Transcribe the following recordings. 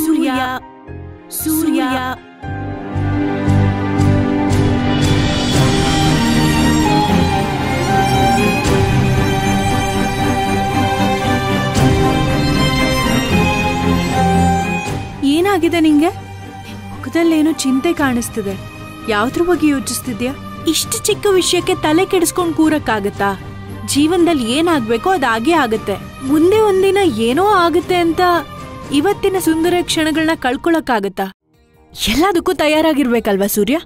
ಸೂರ್ಯ ಸೂರ್ಯ ಏನಾಗಿದೆ ನಿಂಗೆ? ಮುಖದಲ್ಲೇನೋ ಚಿಂತೆ ಕಾಣಿಸ್ತಿದೆ. ಯಾವ್ದ್ರ ಬಗ್ಗೆ ಯೋಚಿಸ್ತಿದ್ಯಾ? ಇಷ್ಟು ಚಿಕ್ಕ ವಿಷಯಕ್ಕೆ ತಲೆ ಕೆಡಿಸ್ಕೊಂಡ್ ಕೂರಕ್ಕಾಗತ್ತಾ? ಜೀವನದಲ್ಲಿ ಏನಾಗ್ಬೇಕೋ ಅದಾಗೇ ಆಗತ್ತೆ. ಮುಂದೆ ಒಂದಿನ ಏನೋ ಆಗತ್ತೆ ಅಂತ ಇವತ್ತಿನ ಸುಂದರ ಕ್ಷಣಗಳನ್ನ ಕಳ್ಕೊಳಕ್ಕಾಗತ್ತಾ? ಎಲ್ಲದಕ್ಕೂ ತಯಾರಾಗಿರ್ಬೇಕಲ್ವಾ ಸೂರ್ಯ?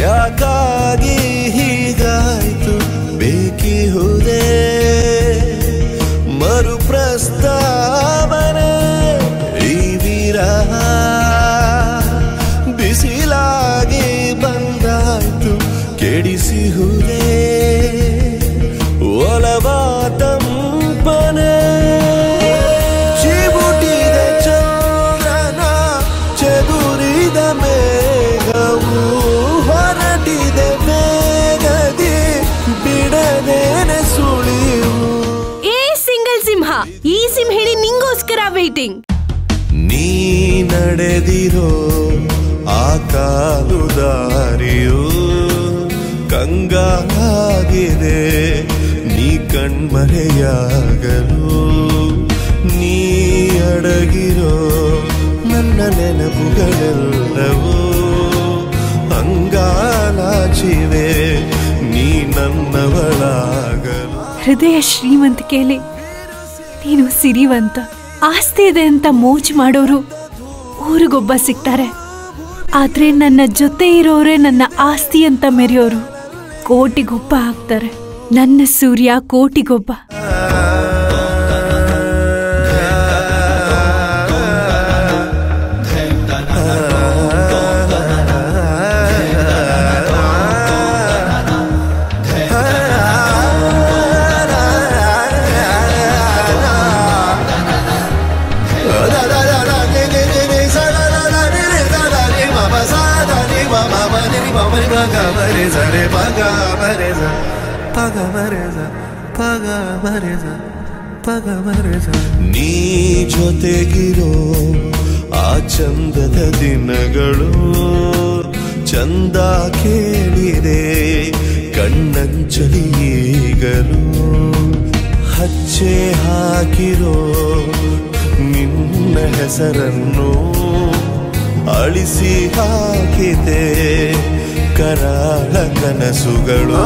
ಯಾಕಾಗಿ ಹೀಗಾಯ್ತು ಬೇಕಿಹುದೇ ಮರುಪ್ರಸ್ತಾವನೆ ಈ ವಿರಹ ಬಿಸಿಲಾಗಿ ಬಂದಾಯ್ತು ಕೆಡಿಸಿಹುದೇ ಒಲವ ತಂಪನೆ ಚಿಬುಟಿದೆ ಚಂದ್ರನ ಚದುರಿದ ಮೇಘವು ಹೊರಟಿದೆ ಬೇಗದಿ ಬಿಡದೇನೆ ಸುಳಿವು. ಏ ಸಿಂಗಲ್ ಸಿಂಹ, ಈ ಸಿಂಹಿಣಿ ನಿಂಗೋಸ್ಕರ ವೇಟಿಂಗ್. ನೀ ನಡೆದಿರೋ ಆ ಕಾಲು ದಾರಿಯು ಕಂಗಾಲಾಗಿದೆ ನೀ ಕಣ್ಮರೆಯಾಗಲು. ನೀ ಅಡಗಿರೋ ನನ್ನ ನೆನಪುಗಳೆಲ್ಲವೂ ಅಂಗಾಲಾಚಿವೆ ನೀ ನನ್ನವಳಾಗಲು. ಹೃದಯ ಶ್ರೀಮಂತಿಕೆಯಲ್ಲಿ ನೀನು ಸಿರಿವಂತ. ಆಸ್ತಿ ಇದೆ ಅಂತ ಮೋಜು ಮಾಡೋರು ಊರಿಗೊಬ್ಬ ಸಿಗ್ತಾರೆ, ಆದ್ರೆ ನನ್ನ ಜೊತೆ ಇರೋರೇ ನನ್ನ ಆಸ್ತಿ ಅಂತ ಮೆರೆಯೋರು ಕೋಟಿಗೊಬ್ಬ ಆಗ್ತಾರೆ. ನನ್ನ ಸೂರ್ಯ ಕೋಟಿಗೊಬ್ಬ. ನೀ ಜೊತೆಗಿರೋ ಆ ಚಂದದ ದಿನಗಳು ಚಂದ ಕೇಳಿದೆ ಕಣ್ಣಂಚಲಿ ಈಗಲು. ಹಚ್ಚೆ ಹಾಕಿರೋ ನಿನ್ನ ಹೆಸರನ್ನು ಅಳಿಸಿ ಹಾಕಿದೆ ಕರಾಳ ಕನಸುಗಳು.